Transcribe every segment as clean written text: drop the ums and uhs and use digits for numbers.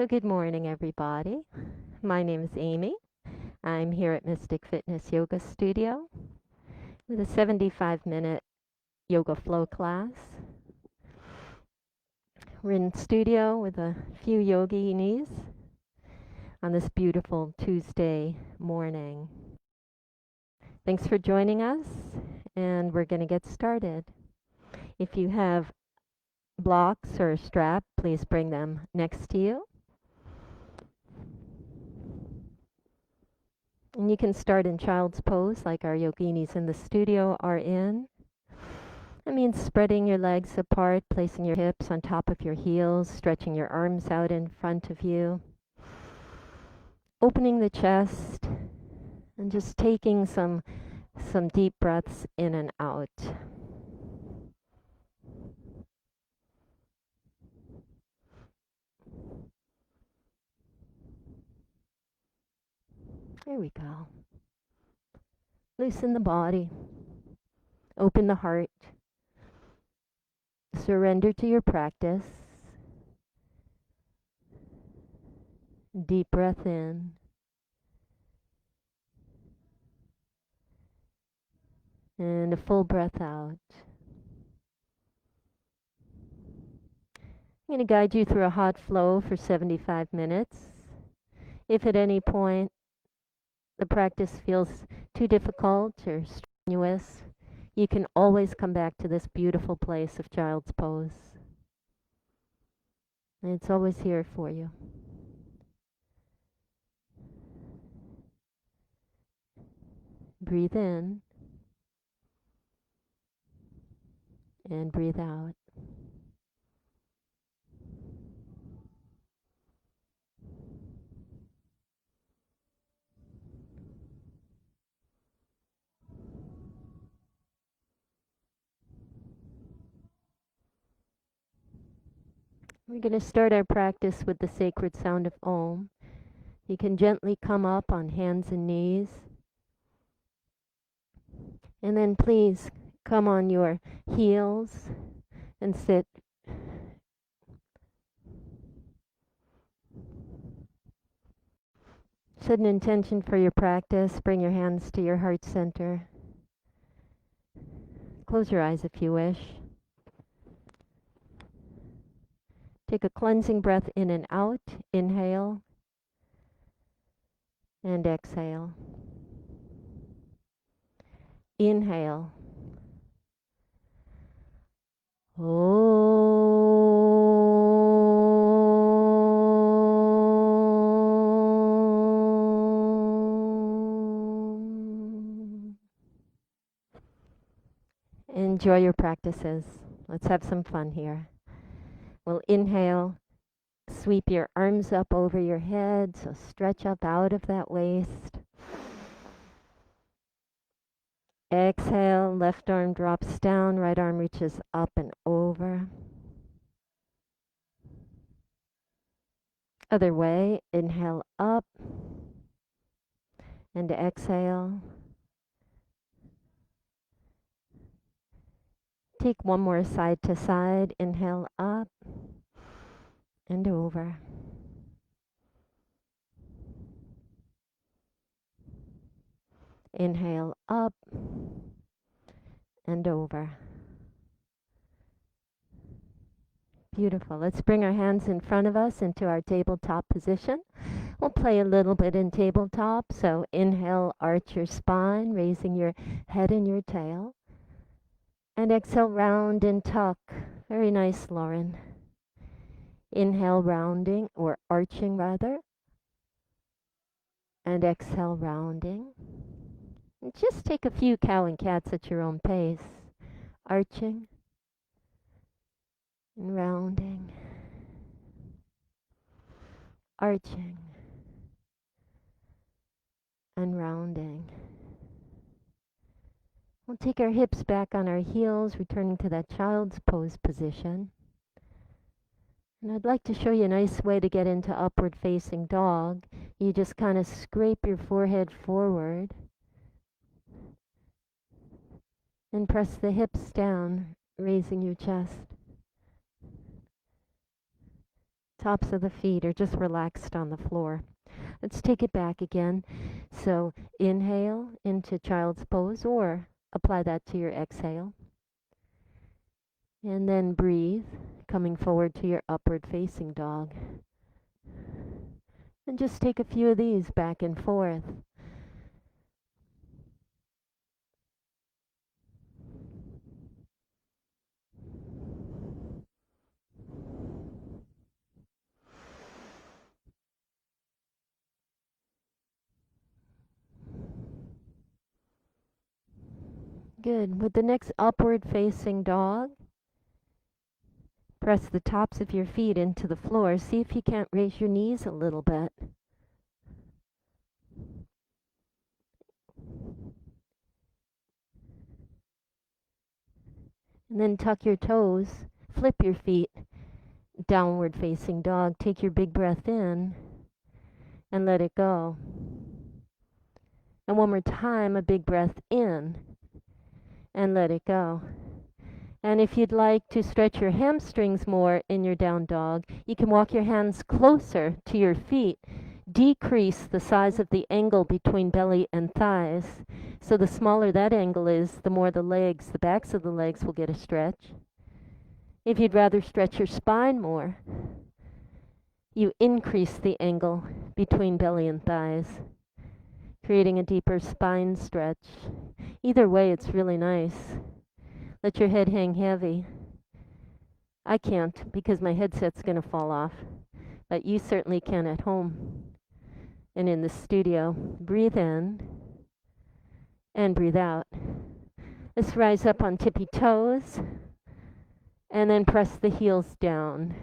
So good morning, everybody. My name is Amy. I'm here at Mystic Fitness Yoga Studio with a 75-minute yoga flow class. We're in studio with a few yoginis on this beautiful Tuesday morning. Thanks for joining us, and we're going to get started. If you have blocks or a strap, please bring them next to you. And you can start in child's pose like our yoginis in the studio are in. That means spreading your legs apart, placing your hips on top of your heels, stretching your arms out in front of you, opening the chest, and just taking some deep breaths in and out. There we go. Loosen the body. Open the heart. Surrender to your practice. Deep breath in. And a full breath out. I'm going to guide you through a hot flow for 75 minutes. If at any point the practice feels too difficult or strenuous, you can always come back to this beautiful place of child's pose. And it's always here for you. Breathe in and breathe out. We're going to start our practice with the sacred sound of Om. You can gently come up on hands and knees. And then please come on your heels and sit. Set an intention for your practice. Bring your hands to your heart center. Close your eyes if you wish. Take a cleansing breath in and out. Inhale and exhale. Inhale. Enjoy your practices. Let's have some fun here. We'll inhale, sweep your arms up over your head, so stretch up out of that waist. Exhale, left arm drops down, right arm reaches up and over. Other way, inhale up and exhale. Take one more side to side, inhale up and over. Inhale up and over. Beautiful. Let's bring our hands in front of us into our tabletop position. We'll play a little bit in tabletop. So inhale, arch your spine, raising your head and your tail. And exhale, round and tuck. Very nice, Lauren. Inhale, rounding, or arching rather. And exhale, rounding. And just take a few cow and cats at your own pace. Arching and rounding. Arching and rounding. We'll take our hips back on our heels, returning to that child's pose position. And I'd like to show you a nice way to get into upward facing dog. You just kind of scrape your forehead forward and press the hips down, raising your chest. Tops of the feet are just relaxed on the floor. Let's take it back again. So inhale into child's pose or apply that to your exhale. And then breathe, coming forward to your upward facing dog. And just take a few of these back and forth. Good. With the next upward facing dog, press the tops of your feet into the floor. See if you can't raise your knees a little bit. And then tuck your toes, flip your feet, downward facing dog. Take your big breath in and let it go. And one more time, a big breath in and let it go. And if you'd like to stretch your hamstrings more in your down dog, you can walk your hands closer to your feet. Decrease the size of the angle between belly and thighs. So the smaller that angle is, the more the legs, the backs of the legs will get a stretch. If you'd rather stretch your spine more, you increase the angle between belly and thighs, creating a deeper spine stretch. Either way, it's really nice. Let your head hang heavy. I can't because my headset's going to fall off, but you certainly can at home and in the studio. Breathe in and breathe out. Let's rise up on tippy toes and then press the heels down.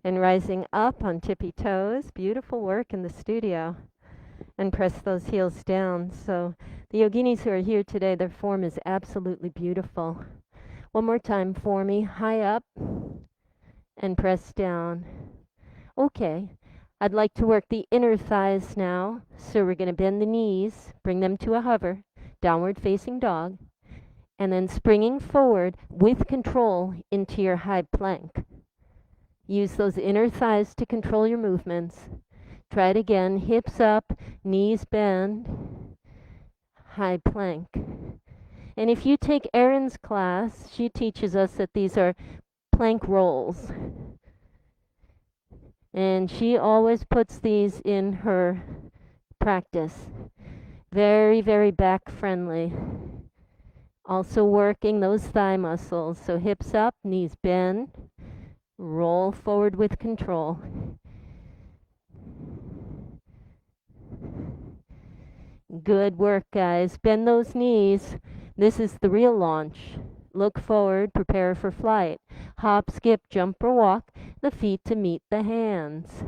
And rising up on tippy toes, beautiful work in the studio. And press those heels down. So the yoginis who are here today, their form is absolutely beautiful. One more time for me. High up and press down. Okay. I'd like to work the inner thighs now. So we're going to bend the knees, bring them to a hover, downward facing dog, and then springing forward with control into your high plank. Use those inner thighs to control your movements. Try it again. Hips up, knees bend, high plank. And if you take Erin's class, she teaches us that these are plank rolls. And she always puts these in her practice. Very, very back friendly. Also working those thigh muscles. So hips up, knees bend, roll forward with control. Good work, guys. Bend those knees. This is the real launch. Look forward, prepare for flight. Hop, skip, jump, or walk, the feet to meet the hands.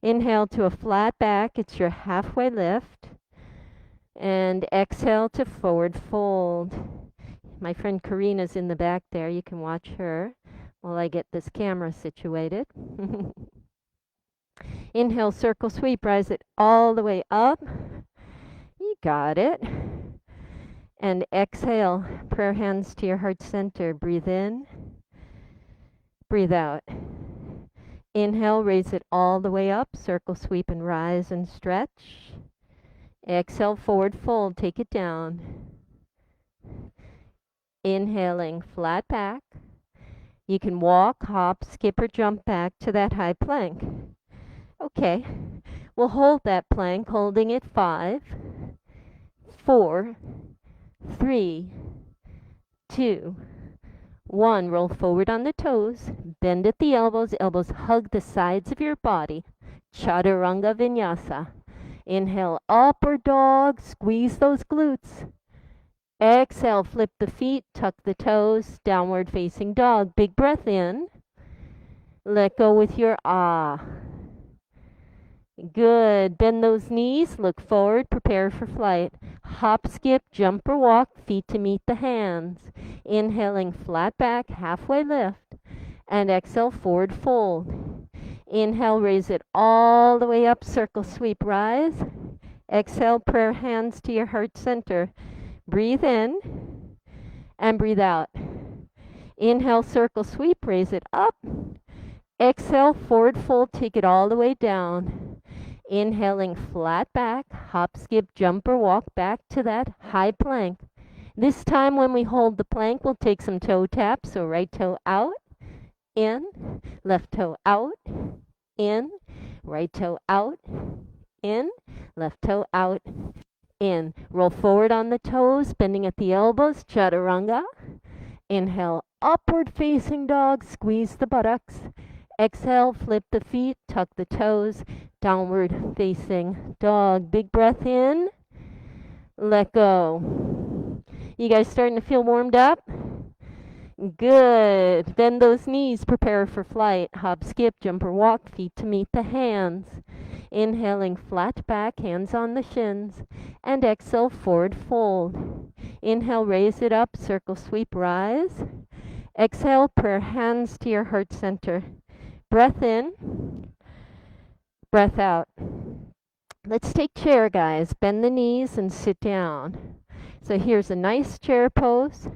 Inhale to a flat back. It's your halfway lift. And exhale to forward fold. My friend Karina's in the back there. You can watch her while I get this camera situated. Inhale, circle sweep, rise it all the way up. You got it. And exhale, prayer hands to your heart center. Breathe in, breathe out. Inhale, raise it all the way up, circle sweep and rise and stretch. Exhale, forward fold, take it down. Inhaling, flat back. You can walk, hop, skip, or jump back to that high plank. Okay, we'll hold that plank, holding it 5, 4, 3, 2, 1. Roll forward on the toes, bend at the elbows, elbows hug the sides of your body. Chaturanga Vinyasa. Inhale, upward dog, squeeze those glutes. Exhale, flip the feet, tuck the toes, downward facing dog. Big breath in. Let go with your ah. Good. Bend those knees, look forward, prepare for flight. Hop, skip, jump, or walk, feet to meet the hands. Inhaling, flat back, halfway lift. And exhale, forward fold. Inhale, raise it all the way up, circle sweep, rise. Exhale, prayer hands to your heart center. Breathe in and breathe out. Inhale, circle sweep, raise it up. Exhale, forward fold, take it all the way down. Inhaling, flat back, hop, skip, jump or walk back to that high plank. This time when we hold the plank, we'll take some toe taps. So right toe out, in, left toe out, in, right toe out, in, left toe out, in. Roll forward on the toes, bending at the elbows, chaturanga. Inhale, upward facing dog, squeeze the buttocks. Exhale, flip the feet, tuck the toes, downward facing dog. Big breath in, let go. You guys starting to feel warmed up? Good. Bend those knees, prepare for flight. Hop, skip, jump or walk, feet to meet the hands. Inhaling, flat back, hands on the shins. And exhale, forward fold. Inhale, raise it up, circle sweep, rise. Exhale, prayer hands to your heart center. Breath in, breath out. Let's take chair, guys. Bend the knees and sit down. So here's a nice chair pose.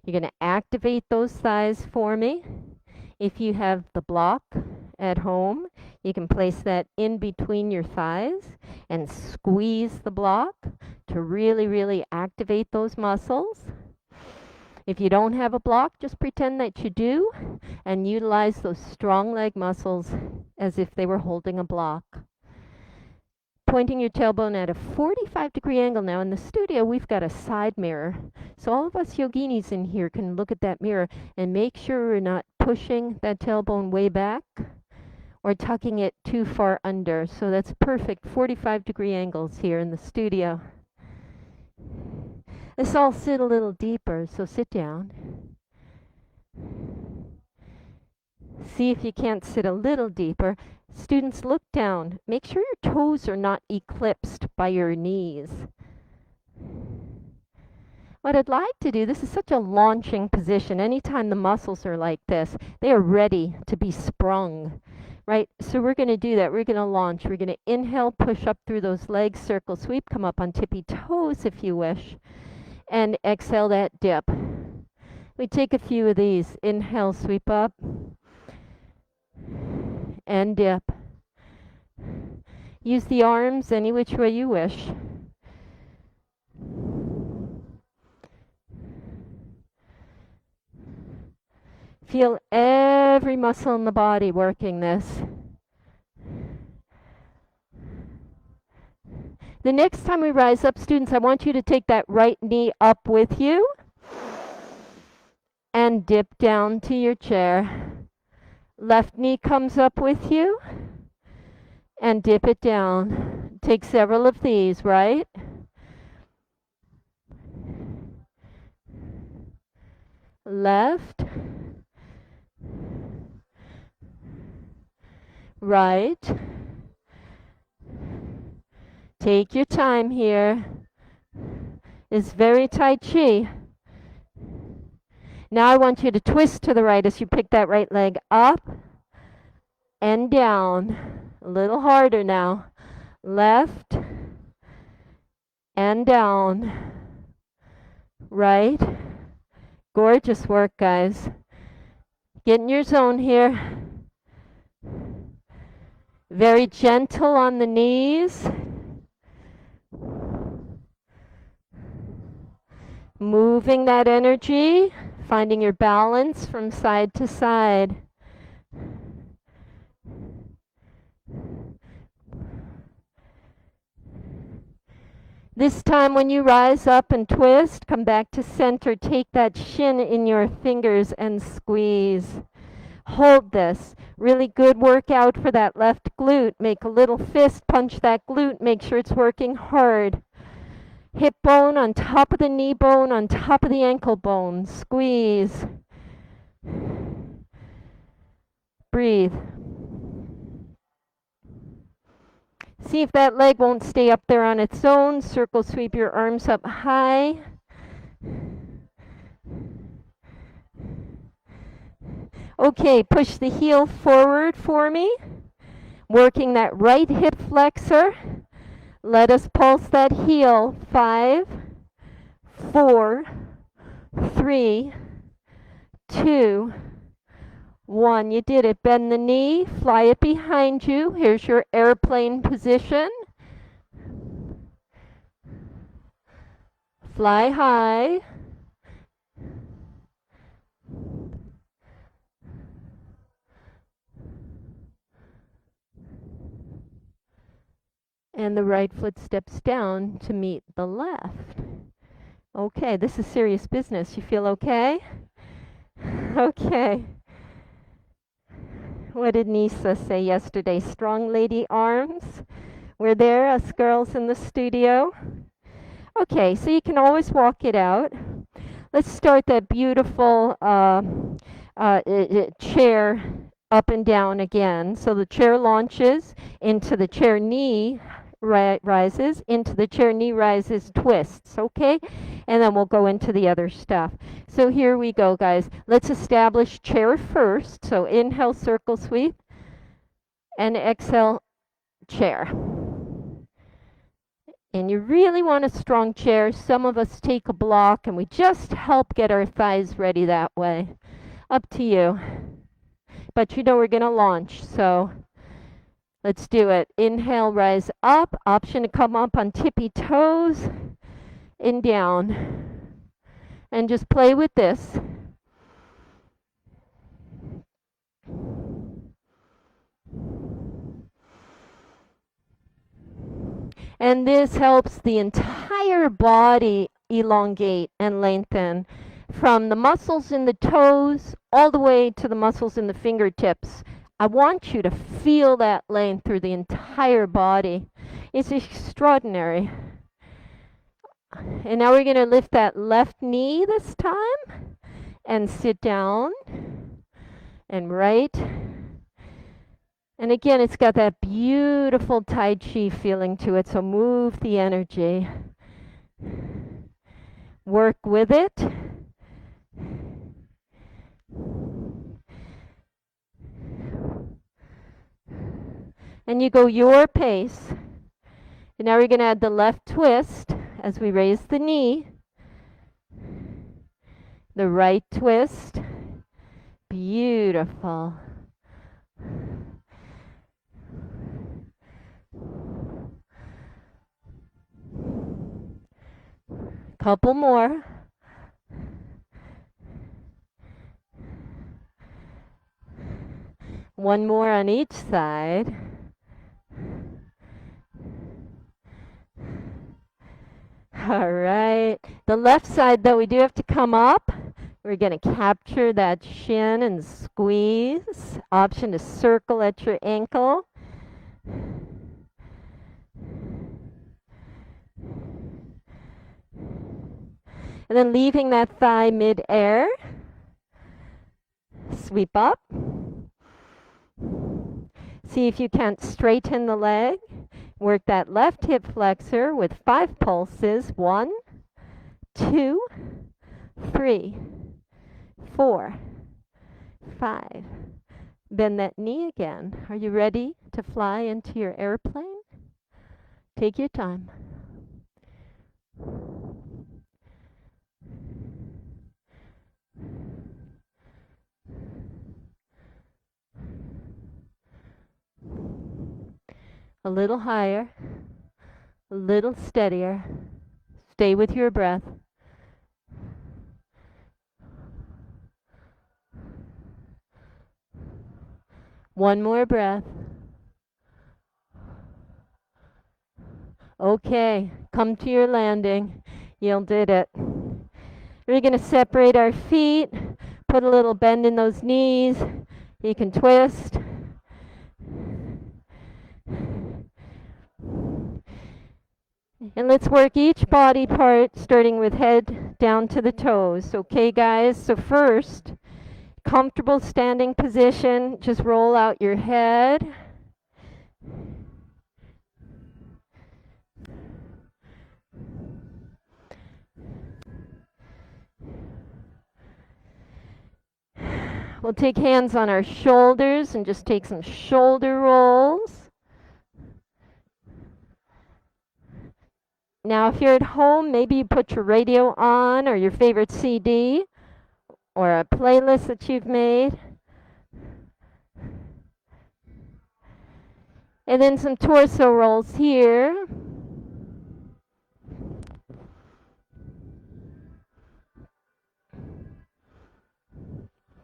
You're going to activate those thighs for me. If you have the block at home, you can place that in between your thighs and squeeze the block to really, really activate those muscles. If you don't have a block, just pretend that you do and utilize those strong leg muscles as if they were holding a block. Pointing your tailbone at a 45-degree angle. Now in the studio, we've got a side mirror. So all of us yoginis in here can look at that mirror and make sure we're not pushing that tailbone way back or tucking it too far under. So that's perfect 45-degree angles here in the studio. Let's all sit a little deeper, so sit down. See if you can't sit a little deeper. Students, look down. Make sure your toes are not eclipsed by your knees. What I'd like to do, this is such a launching position. Anytime the muscles are like this, they are ready to be sprung, right? So we're going to do that. We're going to launch. We're going to inhale, push up through those legs, circle, sweep, come up on tippy toes if you wish, and exhale that dip. We take a few of these. Inhale, sweep up, and dip. Use the arms any which way you wish. Feel every muscle in the body working this. The next time we rise up, students, I want you to take that right knee up with you and dip down to your chair. Left knee comes up with you and dip it down. Take several of these, right? Left, right. Take your time here. It's very Tai Chi. Now I want you to twist to the right as you pick that right leg up and down. A little harder now. Left and down. Right. Gorgeous work, guys. Get in your zone here. Very gentle on the knees. Moving that energy, finding your balance from side to side. This time when you rise up and twist, come back to center. Take that shin in your fingers and squeeze. Hold this. Really good workout for that left glute. Make a little fist, punch that glute. Make sure it's working hard. Hip bone on top of the knee bone, on top of the ankle bone. Squeeze. Breathe. See if that leg won't stay up there on its own. Circle sweep your arms up high. Okay, push the heel forward for me. Working that right hip flexor. Let us pulse that heel. 5, 4, 3, 2, 1. You did it. Bend the knee, fly it behind you. Here's your airplane position. Fly high. And the right foot steps down to meet the left. Okay, this is serious business. You feel okay? Okay. What did Nisa say yesterday? Strong lady arms. We're there, us girls in the studio. Okay, so you can always walk it out. Let's start that beautiful chair up and down again. So the chair launches into the chair, knee rises, into the chair, knee rises, twists, okay? And then we'll go into the other stuff. So here we go, guys. Let's establish chair first. So inhale, circle sweep, and exhale, chair. And you really want a strong chair. Some of us take a block and we just help get our thighs ready that way. Up to you. But you know we're going to launch, so let's do it. Inhale, rise up. Option to come up on tippy toes and down. And just play with this. And this helps the entire body elongate and lengthen from the muscles in the toes all the way to the muscles in the fingertips. I want you to feel that length through the entire body. It's extraordinary. And now we're going to lift that left knee this time and sit down and right. And again, it's got that beautiful Tai Chi feeling to it, so move the energy. Work with it. And you go your pace. And now we're going to add the left twist as we raise the knee. The right twist. Beautiful. Couple more. One more on each side. All right. The left side, though, we do have to come up. We're going to capture that shin and squeeze. Option to circle at your ankle. And then leaving that thigh mid-air. Sweep up. See if you can't straighten the leg. Work that left hip flexor with 5 pulses. 1, 2, 3, 4, 5. Bend that knee again. Are you ready to fly into your airplane? Take your time. A little higher, a little steadier. Stay with your breath. One more breath. Okay, come to your landing. You did it. We're going to separate our feet, put a little bend in those knees. You can twist. And let's work each body part, starting with head down to the toes. Okay, guys? So first, comfortable standing position. Just roll out your head. We'll take hands on our shoulders and just take some shoulder rolls. Now, if you're at home, maybe you put your radio on or your favorite CD, or a playlist that you've made. And then some torso rolls here.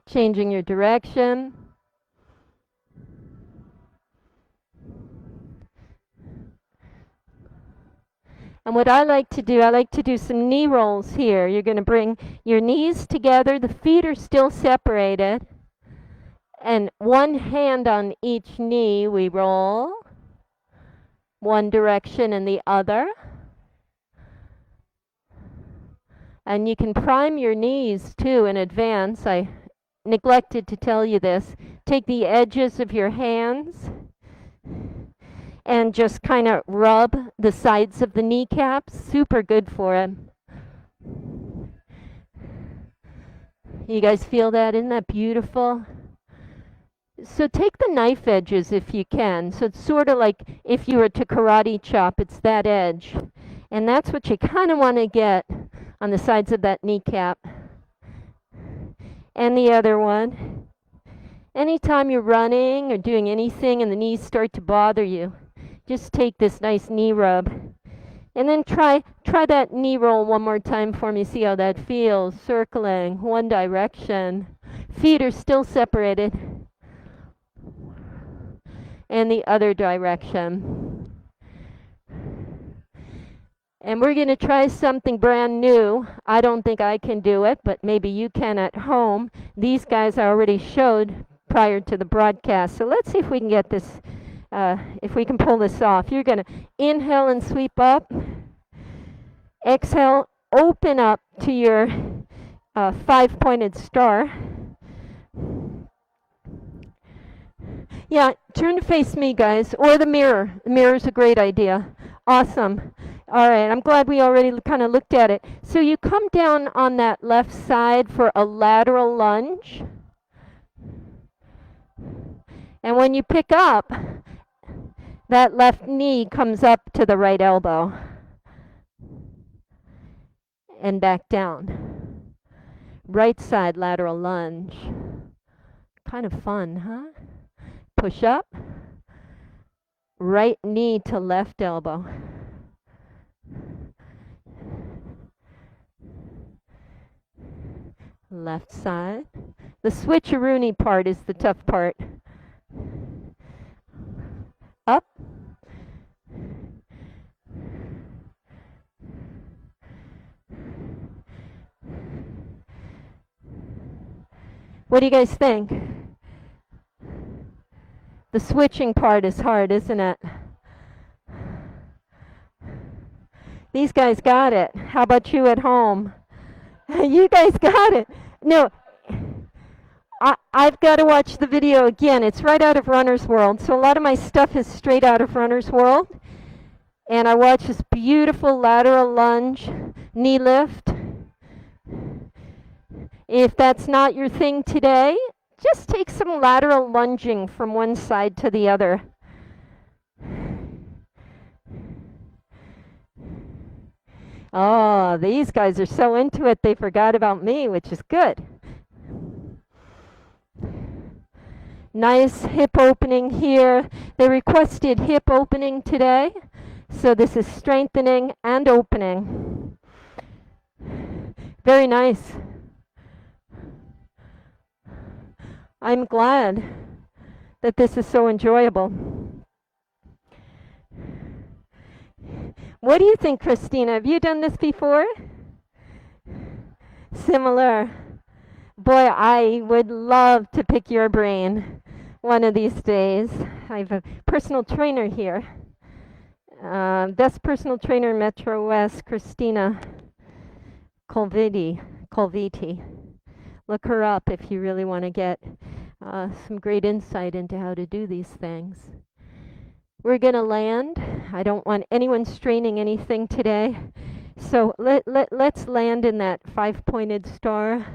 Changing your direction. And what I like to do some knee rolls here. You're going to bring your knees together. The feet are still separated. And one hand on each knee we roll. One direction and the other. And you can prime your knees too in advance. I neglected to tell you this. Take the edges of your hands and just kind of rub the sides of the kneecaps. Super good for it. You guys feel that? Isn't that beautiful? So take the knife edges if you can. So it's sort of like if you were to karate chop, it's that edge. And that's what you kind of want to get on the sides of that kneecap. And the other one. Anytime you're running or doing anything and the knees start to bother you, just take this nice knee rub. And then try that knee roll one more time for me. See how that feels. Circling one direction. Feet are still separated. And the other direction. And we're going to try something brand new. I don't think I can do it, but maybe you can at home. These guys I already showed prior to the broadcast. So let's see if we can get this, if we can pull this off. You're going to inhale and sweep up. Exhale, open up to your 5-pointed star. Yeah, turn to face me, guys, or the mirror. The mirror's a great idea. Awesome. All right, I'm glad we already kind of looked at it. So you come down on that left side for a lateral lunge. And when you pick up, that left knee comes up to the right elbow. And back down. Right side lateral lunge. Kind of fun, huh? Push up. Right knee to left elbow. Left side. The switcheroony part is the tough part. Up. What do you guys think? The switching part is hard, isn't it? These guys got it. How about you at home? You guys got it. No, I've got to watch the video again. It's right out of Runner's World. So a lot of my stuff is straight out of Runner's World. And I watch this beautiful lateral lunge, knee lift. If that's not your thing today, just take some lateral lunging from one side to the other. Oh, these guys are so into it, they forgot about me, which is good. Nice hip opening here. They requested hip opening today, so this is strengthening and opening. Very nice. I'm glad that this is so enjoyable. What do you think, Christina? Have you done this before? Similar. Boy, I would love to pick your brain one of these days. I have a personal trainer here. Best personal trainer in Metro West, Christina Colviti. Look her up if you really want to get some great insight into how to do these things. We're going to land. I don't want anyone straining anything today. So let's land in that 5-pointed star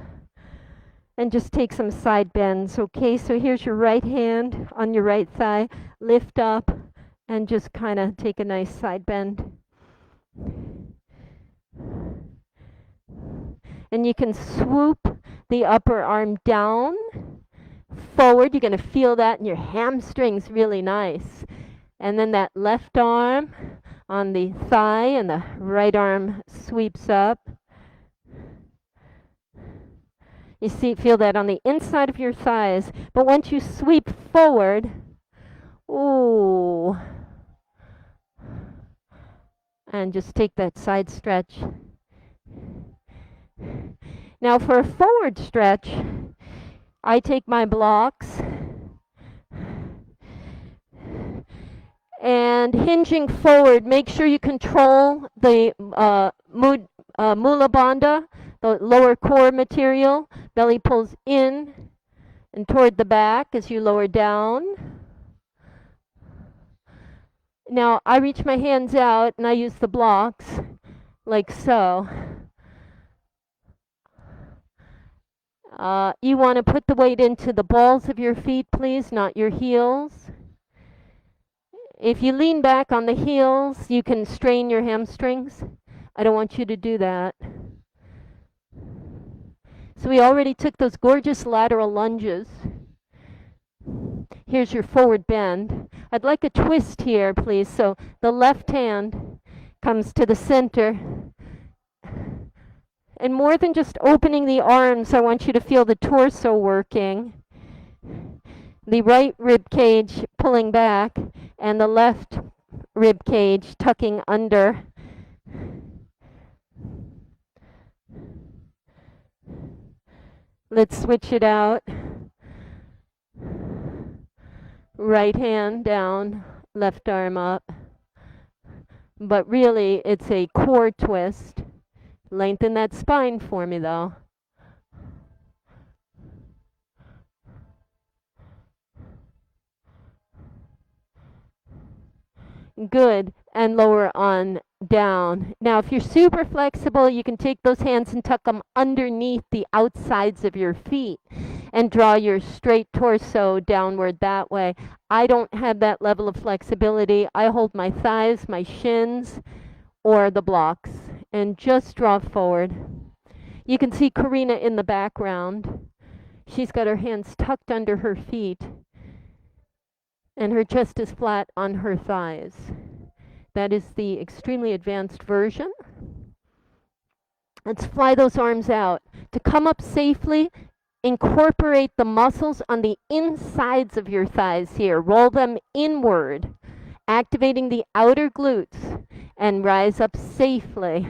and just take some side bends. Okay, so here's your right hand on your right thigh. Lift up and just kind of take a nice side bend. And you can swoop the upper arm down, forward. You're going to feel that in your hamstrings really nice. And then that left arm on the thigh and the right arm sweeps up. You feel that on the inside of your thighs. But once you sweep forward, ooh, and just take that side stretch. Now for a forward stretch, I take my blocks and hinging forward, make sure you control the mula bandha, the lower core material. Belly pulls in and toward the back as you lower down. Now I reach my hands out and I use the blocks like so. You want to put the weight into the balls of your feet, please, not your heels. If you lean back on the heels, you can strain your hamstrings. I don't want you to do that. So we already took those gorgeous lateral lunges. Here's your forward bend. I'd like a twist here, please. So the left hand comes to the center. And more than just opening the arms, I want you to feel the torso working. The right rib cage pulling back and the left rib cage tucking under. Let's switch it out. Right hand down, left arm up. But really, it's a core twist. Lengthen that spine for me, though. Good. And lower on down. Now, if you're super flexible, you can take those hands and tuck them underneath the outsides of your feet and draw your straight torso downward that way. I don't have that level of flexibility. I hold my thighs, my shins, or the blocks, and just draw forward. You can see Karina in the background. She's got her hands tucked under her feet, and her chest is flat on her thighs. That is the extremely advanced version. Let's fly those arms out. To come up safely, incorporate the muscles on the insides of your thighs here. Roll them inward, activating the outer glutes, and rise up safely.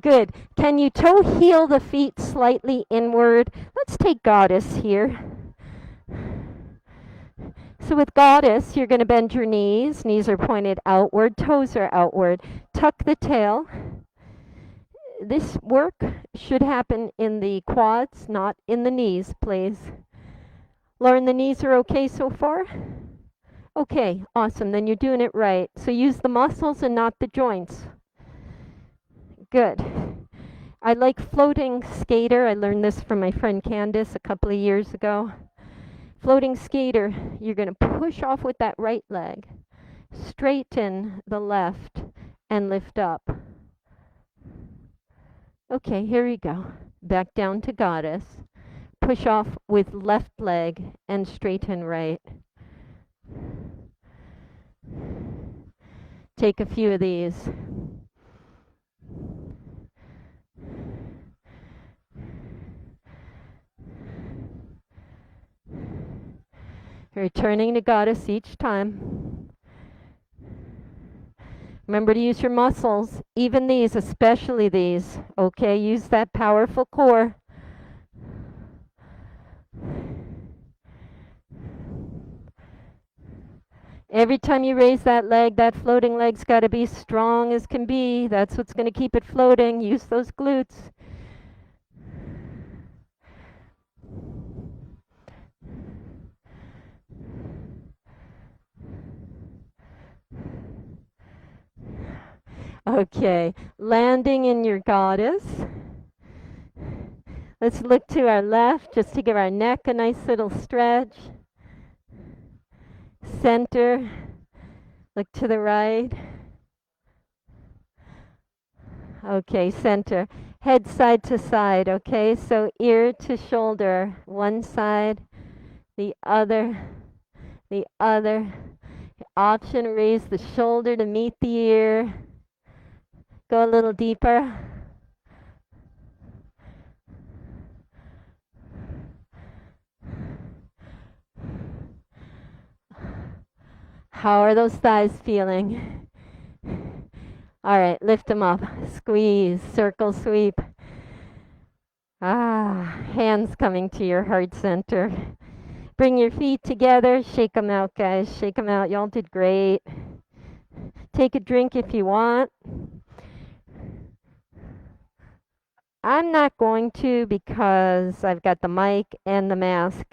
Good. Can you toe heel the feet slightly inward? Let's take Goddess here. So with Goddess, you're going to bend your knees. Knees are pointed outward, toes are outward. Tuck the tail. This work should happen in the quads, not in the knees, please. Lauren, the knees are okay so far? Okay, awesome. Then you're doing it right. So use the muscles and not the joints. Good. I like floating skater. I learned this from my friend Candace a couple of years ago. Floating skater, you're going to push off with that right leg, straighten the left, and lift up. Okay, here we go. Back down to Goddess. Push off with left leg and straighten right. Take a few of these. Returning to Goddess each time. Remember to use your muscles, even these, especially these. Okay, use that powerful core. Every time you raise that leg, that floating leg's got to be strong as can be. That's what's going to keep it floating. Use those glutes. Okay, landing in your Goddess. Let's look to our left just to give our neck a nice little stretch. Center. Look to the right. Okay, center. Head side to side, okay? So ear to shoulder, one side, the other, the other. Option, raise the shoulder to meet the ear. Go a little deeper. How are those thighs feeling? All right, lift them up. Squeeze, circle sweep. Hands coming to your heart center. Bring your feet together. Shake them out, guys. Shake them out. Y'all did great. Take a drink if you want. I'm not going to because I've got the mic and the mask.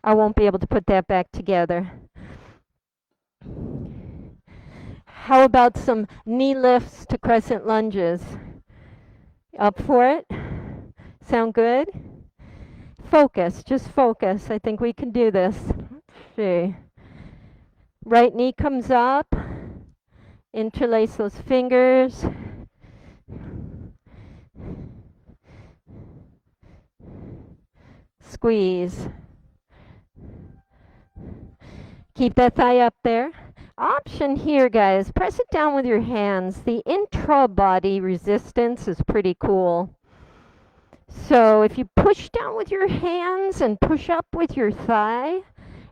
I won't be able to put that back together. How about some knee lifts to crescent lunges? Up for it? Sound good? Focus, just focus. I think we can do this. Let's see. Right knee comes up. Interlace those fingers. Squeeze. Keep that thigh up there. Option here, guys, press it down with your hands. The intra-body resistance is pretty cool. So if you push down with your hands and push up with your thigh,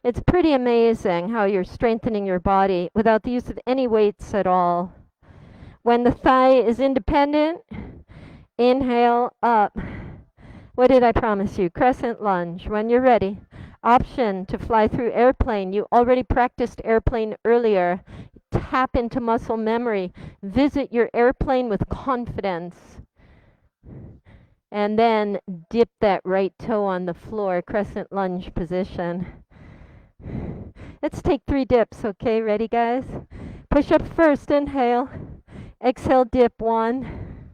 it's pretty amazing how you're strengthening your body without the use of any weights at all. When the thigh is independent, inhale up. What did I promise you? Crescent lunge. When you're ready. Option to fly through airplane. You already practiced airplane earlier. Tap into muscle memory. Visit your airplane with confidence. And then dip that right toe on the floor, crescent lunge position. Let's take 3 dips, okay? Ready, guys? Push up first, inhale. Exhale, dip 1.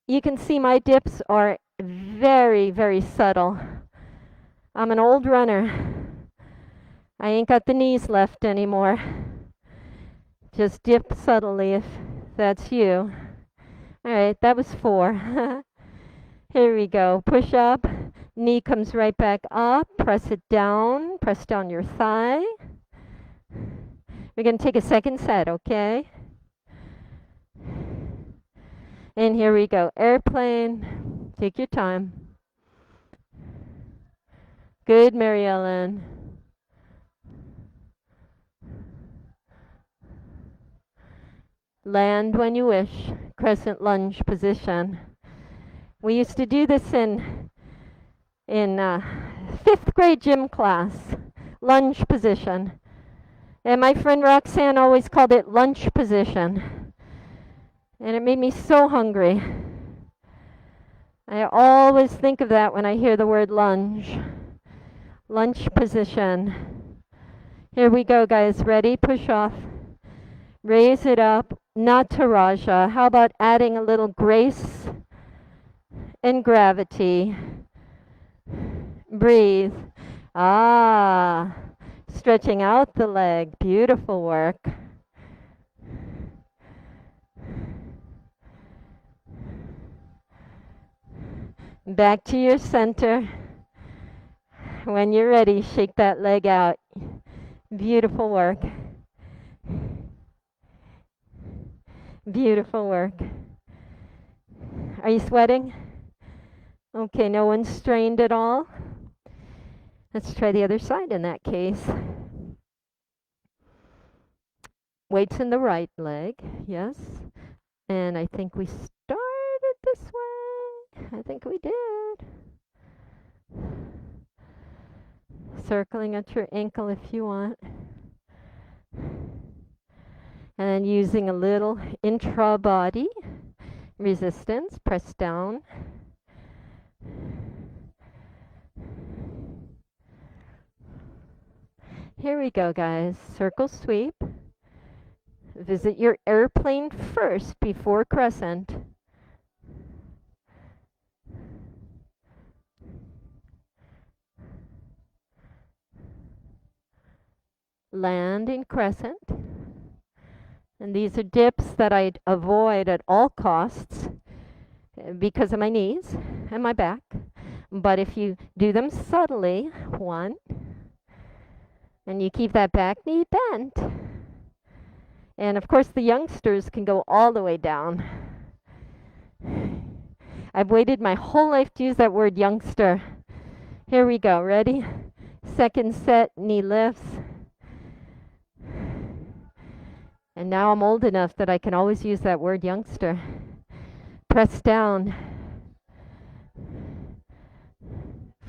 You can see my dips are very, very subtle. I'm an old runner. I ain't got the knees left anymore. Just dip subtly if that's you. All right, that was 4. Here we go. Push up. Knee comes right back up. Press it down. Press down your thigh. We're going to take a second set, okay? And here we go. Airplane. Take your time. Good, Mary Ellen. Land when you wish. Crescent lunge position. We used to do this in 5th grade gym class. Lunge position. And my friend Roxanne always called it lunch position. And it made me so hungry. I always think of that when I hear the word lunge. Lunge position. Here we go, guys. Ready? Push off. Raise it up. Nataraja. How about adding a little grace and gravity? Breathe. Stretching out the leg. Beautiful work. Back to your center. When you're ready, shake that leg out. Beautiful work. Beautiful work. Are you sweating? Okay, no one's strained at all. Let's try the other side in that case. Weights in the right leg, yes. And I think we started this way. I think we did. Circling at your ankle if you want. And then using a little intra-body resistance, press down. Here we go, guys. Circle sweep. Visit your airplane first before crescent. Land in crescent. And these are dips that I'd avoid at all costs because of my knees and my back. But if you do them subtly, one, and you keep that back knee bent, and of course the youngsters can go all the way down. I've waited my whole life to use that word youngster. Here we go. Ready? Second set, knee lifts. And now I'm old enough that I can always use that word youngster. Press down.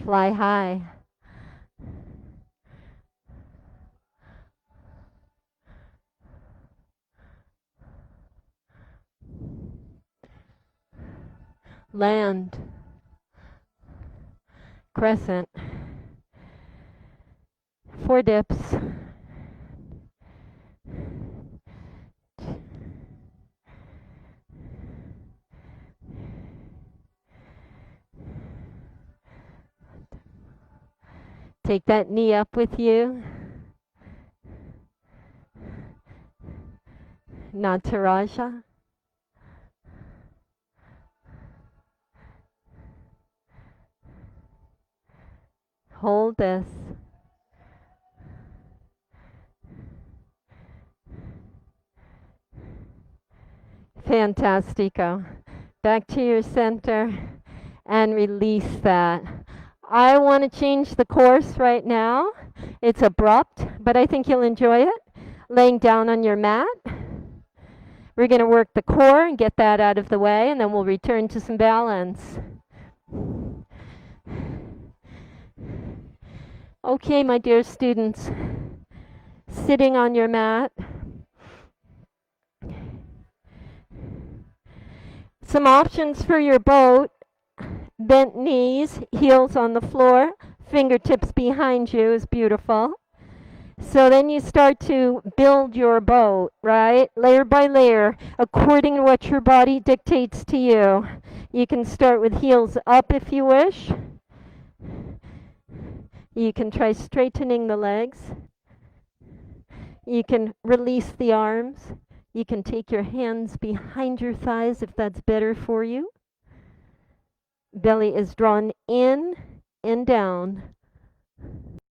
Fly high. Land. Crescent. 4 dips. Take that knee up with you. Nataraja. Hold this. Fantastico. Back to your center and release that. I want to change the course right now. It's abrupt, but I think you'll enjoy it. Laying down on your mat. We're going to work the core and get that out of the way, and then we'll return to some balance. Okay, my dear students, sitting on your mat. Some options for your boat. Bent knees, heels on the floor, fingertips behind you is beautiful. So then you start to build your boat, right? Layer by layer, according to what your body dictates to you. You can start with heels up if you wish. You can try straightening the legs. You can release the arms. You can take your hands behind your thighs if that's better for you. Belly is drawn in and down.